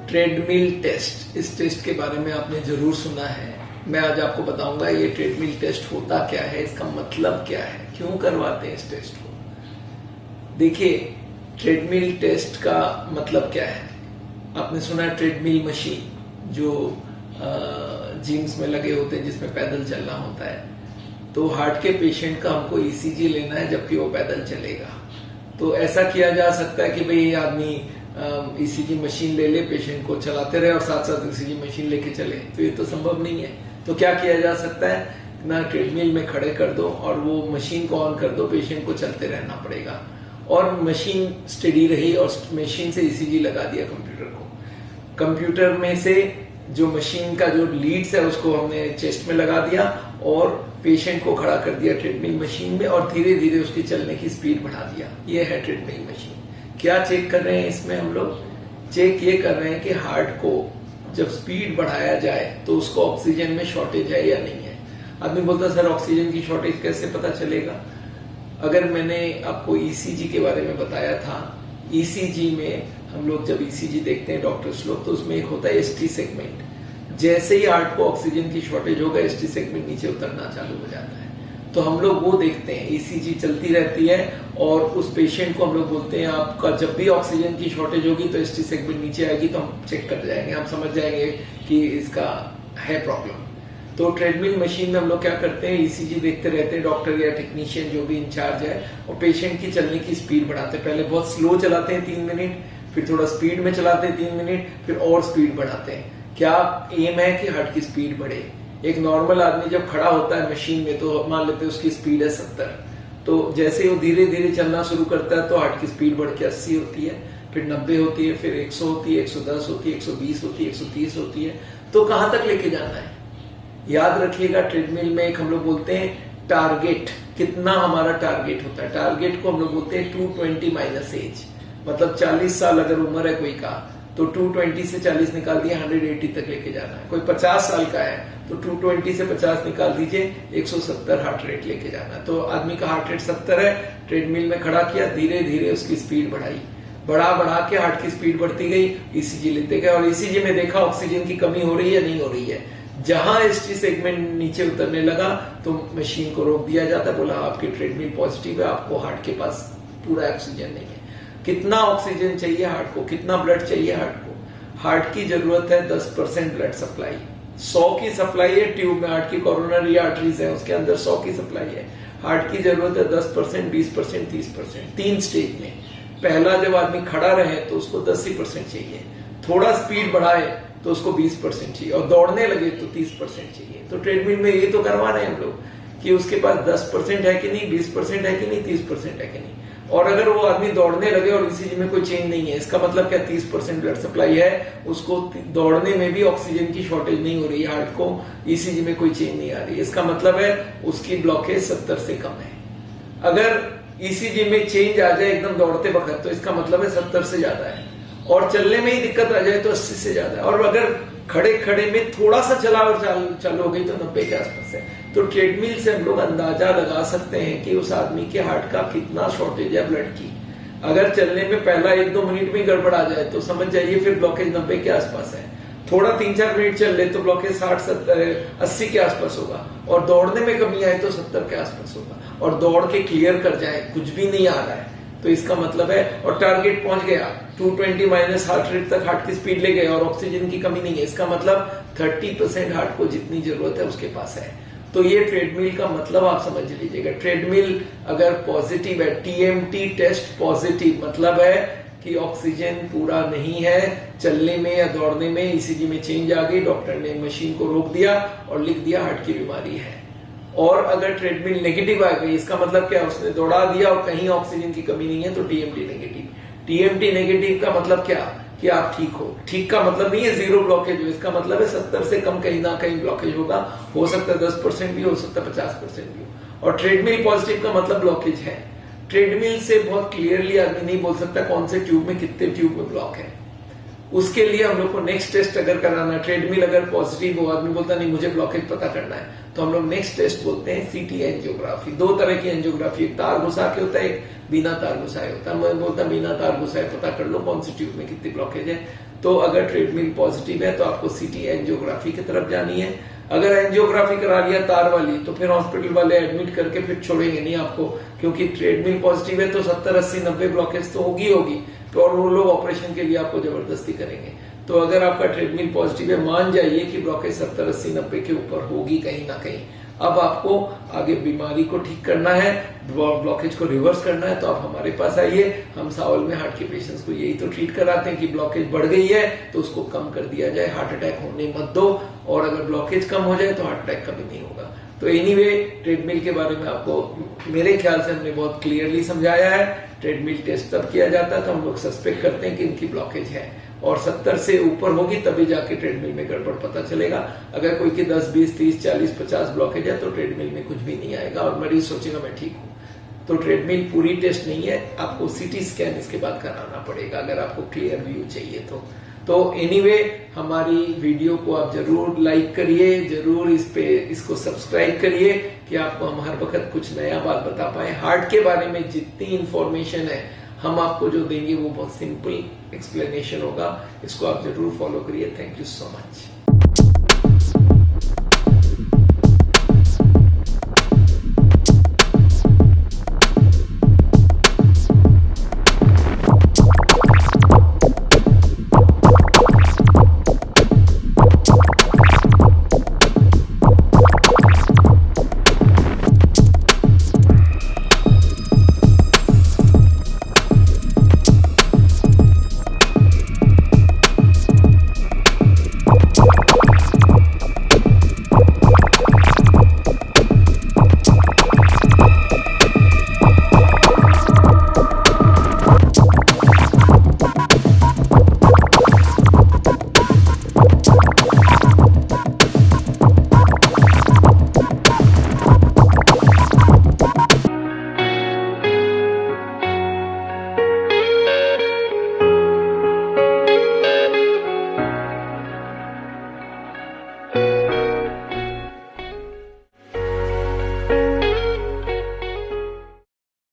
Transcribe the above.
Treadmill test, इस test के बारे में आपने जरूर सुना है। मैं आज आपको बताऊंगा ये ट्रेडमिल टेस्ट होता क्या है, इसका मतलब क्या है, क्यों करवाते हैं इस टेस्ट को। देखिए, ट्रेडमिल टेस्ट का मतलब क्या है। आपने सुना है ट्रेडमिल मशीन जो जिम्स में लगे होते हैं, जिसमें पैदल चलना होता है। तो हार्ट के पेशेंट का हमको ईसीजी लेना है जबकि वो पैदल चलेगा। तो ऐसा किया जा सकता है कि भाई ये आदमी ईसीजी मशीन ले ले, पेशेंट को चलाते रहे और साथ साथ ईसीजी मशीन लेके चले, तो ये तो संभव नहीं है। तो क्या किया जा सकता है ना, ट्रेडमिल में खड़े कर दो और वो मशीन को ऑन कर दो, पेशेंट को चलते रहना पड़ेगा और मशीन स्टेडी रही और मशीन से ईसीजी लगा दिया कंप्यूटर को। कंप्यूटर में से जो मशीन का जो लीड्स है उसको हमने चेस्ट में लगा दिया और पेशेंट को खड़ा कर दिया ट्रेडमिल मशीन में और धीरे धीरे उसकी चलने की स्पीड बढ़ा दिया। ये है ट्रेडमिल मशीन। क्या चेक कर रहे हैं इसमें हम लोग? चेक ये कर रहे हैं कि हार्ट को जब स्पीड बढ़ाया जाए तो उसको ऑक्सीजन में शॉर्टेज है या नहीं है। आदमी बोलता है सर ऑक्सीजन की शॉर्टेज कैसे पता चलेगा? अगर मैंने आपको ईसीजी के बारे में बताया था, ईसीजी में हम लोग जब ईसीजी देखते हैं डॉक्टर्स लोग, तो उसमें एक होता है एसटी सेगमेंट। जैसे ही हार्ट को ऑक्सीजन की शॉर्टेज होगा एसटी सेगमेंट नीचे उतरना चालू हो जाता है। तो हम लोग वो देखते हैं, ईसीजी चलती रहती है और उस पेशेंट को हम लोग बोलते हैं आपका जब भी ऑक्सीजन की शॉर्टेज होगी तो एसटी सेगमेंट नीचे आएगी, तो हम चेक कर जाएंगे, हम समझ जाएंगे कि इसका है प्रॉब्लम। तो ट्रेडमिल मशीन में हम लोग क्या करते हैं, ईसीजी देखते रहते हैं, डॉक्टर या टेक्नीशियन जो भी इंचार्ज है, और पेशेंट की चलने की स्पीड बढ़ाते हैं। पहले बहुत स्लो चलाते हैं 3 मिनट, फिर थोड़ा स्पीड में चलाते हैं 3 मिनट, फिर और स्पीड बढ़ाते हैं। क्या एम है कि हार्ट की स्पीड बढ़े। एक नॉर्मल आदमी जब खड़ा होता है मशीन में तो मान लेते हैं उसकी स्पीड है 70, तो जैसे ही वो धीरे धीरे चलना शुरू करता है तो हार्ट की स्पीड बढ़ के 80 होती है, फिर 90 होती है, फिर 100 होती है, 110 होती है, 120 होती है, 130 होती है। तो कहां तक लेके जाना है? याद रखिएगा, ट्रेडमिल में एक हम लोग बोलते हैं टारगेट, कितना हमारा टारगेट होता है। टारगेट को हम लोग बोलते हैं 220 माइनस एज, मतलब 40 साल अगर उम्र है कोई का तो 220 से 40 निकाल दिए 180 तक लेके जाना है। कोई 50 साल का है तो 220 से 50 निकाल दीजिए 170 हार्ट रेट लेके जाना है। तो आदमी का हार्ट रेट 70 है, ट्रेडमिल में खड़ा किया, धीरे धीरे उसकी स्पीड बढ़ाई, बढ़ा के हार्ट की स्पीड बढ़ती गई, ईसीजी लेते गए और ईसीजी में देखा ऑक्सीजन की कमी हो रही है नहीं हो रही है। जहां एसटी सेगमेंट नीचे उतरने लगा तो मशीन को रोक दिया जाता, बोला आपकी ट्रेडमिल पॉजिटिव है, आपको हार्ट के पास पूरा ऑक्सीजन नहीं है। कितना ऑक्सीजन चाहिए हार्ट को, कितना ब्लड चाहिए हार्ट को? हार्ट की जरूरत है 10% ब्लड सप्लाई। 100 की सप्लाई है ट्यूब में, हार्ट की कोरोनरी आर्टरीज है उसके अंदर 100 की सप्लाई है। हार्ट की जरूरत है 10%, 20%, 30%, 3 स्टेज में। पहला जब आदमी खड़ा रहे तो उसको 10% चाहिए, थोड़ा स्पीड बढ़ाए तो उसको 20% चाहिए और दौड़ने लगे तो 30% चाहिए। तो ट्रेडमिल में ये तो करवा रहे हैं हम लोग कि उसके पास 10% है कि नहीं, 20% है कि नहीं, 30% है कि नहीं। और अगर वो आदमी दौड़ने लगे और ईसीजी में कोई चेंज नहीं है, इसका मतलब क्या 30% ब्लड सप्लाई है, उसको दौड़ने में भी ऑक्सीजन की शॉर्टेज नहीं हो रही है, हार्ट को ईसीजी में कोई चेंज नहीं आ रही है, इसका मतलब है उसकी ब्लॉकेज 70 से कम है। अगर ईसीजी में चेंज आ जाए एकदम दौड़ते वक्त तो इसका मतलब है 70 से ज्यादा है, और चलने में ही दिक्कत आ जाए तो 80 से ज्यादा है, और अगर खड़े खड़े में थोड़ा सा चला और चालू हो गई तो 90 के आसपास है। तो ट्रेडमिल से हम लोग अंदाजा लगा सकते हैं कि उस आदमी के हार्ट का कितना शॉर्टेज है ब्लड की। अगर चलने में पहला 1-2 मिनट में गड़बड़ आ जाए तो समझ जाइए फिर ब्लॉकेज 90 के आसपास है। थोड़ा 3-4 मिनट चल ले तो ब्लॉकेज 60-70-80 के आसपास होगा, और दौड़ने में कमी आए तो 70 के आसपास होगा, और दौड़ के क्लियर कर जाए कुछ भी नहीं आ रहा है तो इसका मतलब है, और टारगेट पहुंच गया 220 माइनस हार्ट रेट तक हार्ट की स्पीड ले गए और ऑक्सीजन की कमी नहीं है, इसका मतलब 30% हार्ट को जितनी जरूरत है उसके पास है। तो ये ट्रेडमिल का मतलब आप समझ लीजिएगा। ट्रेडमिल अगर पॉजिटिव है, टीएमटी टेस्ट पॉजिटिव, मतलब है कि ऑक्सीजन पूरा नहीं है, चलने में या दौड़ने में ईसीजी में चेंज आ गई, डॉक्टर ने मशीन को रोक दिया और लिख दिया हार्ट की बीमारी है। और अगर ट्रेडमिल नेगेटिव आ गई, इसका मतलब क्या, उसने दौड़ा दिया और कहीं ऑक्सीजन की कमी नहीं है, तो टीएमटी नेगेटिव। टीएमटी नेगेटिव का मतलब क्या कि आप ठीक हो। ठीक का मतलब नहीं है 0 ब्लॉकेज हो, इसका मतलब है 70 से कम कहीं ना कहीं ब्लॉकेज होगा, हो सकता है 10% भी हो सकता है 50% भी हो। और ट्रेडमिल पॉजिटिव का मतलब ब्लॉकेज है। ट्रेडमिल से बहुत क्लियरली आदमी नहीं बोल सकता कौन से ट्यूब में कितने ट्यूब में ब्लॉक है। उसके लिए हम लोग को नेक्स्ट टेस्ट अगर कराना है, ट्रेडमिल अगर पॉजिटिव हो, आदमी बोलता नहीं मुझे ब्लॉकेज पता करना है, तो हम लोग नेक्स्ट टेस्ट बोलते हैं सीटी एंजियोग्राफी। दो तरह की एंजियोग्राफी, एक तार घुसा के होता है, एक बिना तार घुसाए होता है। मैं बोलता बिना तार घुसाए पता कर लो कौन सी ट्यूब में कितनी ब्लॉकेज है। तो अगर ट्रेडमिल पॉजिटिव है तो आपको सीटी एंजियोग्राफी की तरफ जानी है। अगर एंजियोग्राफी करा लिया तार वाली तो फिर हॉस्पिटल वाले एडमिट करके फिर छोड़ेंगे नहीं आपको, क्योंकि ट्रेडमिल पॉजिटिव है तो 70, 80, 90 ब्लॉकेज तो होगी और वो लोग ऑपरेशन के लिए आपको जबरदस्ती करेंगे। तो अगर आपका ट्रेडमिल पॉजिटिव है, मान जाइए कि ब्लॉकेज 70, 80, 90 के ऊपर होगी कहीं ना कहीं। अब आपको आगे बीमारी को ठीक करना है, ब्लॉकेज को रिवर्स करना है, तो आप हमारे पास आइए। हम सावल में हार्ट के पेशेंट्स को यही तो ट्रीट कराते हैं कि ब्लॉकेज बढ़ गई है तो उसको कम कर दिया जाए, हार्ट अटैक होने मत दो, और अगर ब्लॉकेज कम हो जाए तो हार्ट अटैक कभी नहीं होगा। तो एनीवे ट्रेडमिल के बारे में आपको मेरे ख्याल से हमने बहुत क्लियरली समझाया है। ट्रेडमिल टेस्ट तब किया जाता है तो हम लोग सस्पेक्ट करते हैं कि इनकी ब्लॉकेज है, और 70 से ऊपर होगी तभी जाके ट्रेडमिल में गड़बड़ पता चलेगा। अगर कोई की 10, 20, 30, 40, 50 ब्लॉकेज है तो ट्रेडमिल में कुछ भी नहीं आएगा और मरीज सोचेगा मैं ठीक हूं। तो ट्रेडमिल पूरी टेस्ट नहीं है, आपको सीटी स्कैन इसके बाद कराना पड़ेगा अगर आपको क्लियर व्यू चाहिए तो एनीवे हमारी वीडियो को आप जरूर लाइक करिए, जरूर इसको सब्सक्राइब करिए कि आपको हम हर वक्त कुछ नया बात बता पाए। हार्ट के बारे में जितनी इंफॉर्मेशन है हम आपको जो देंगे वो बहुत सिंपल एक्सप्लेनेशन होगा, इसको आप जरूर फॉलो करिए। Thank you so much.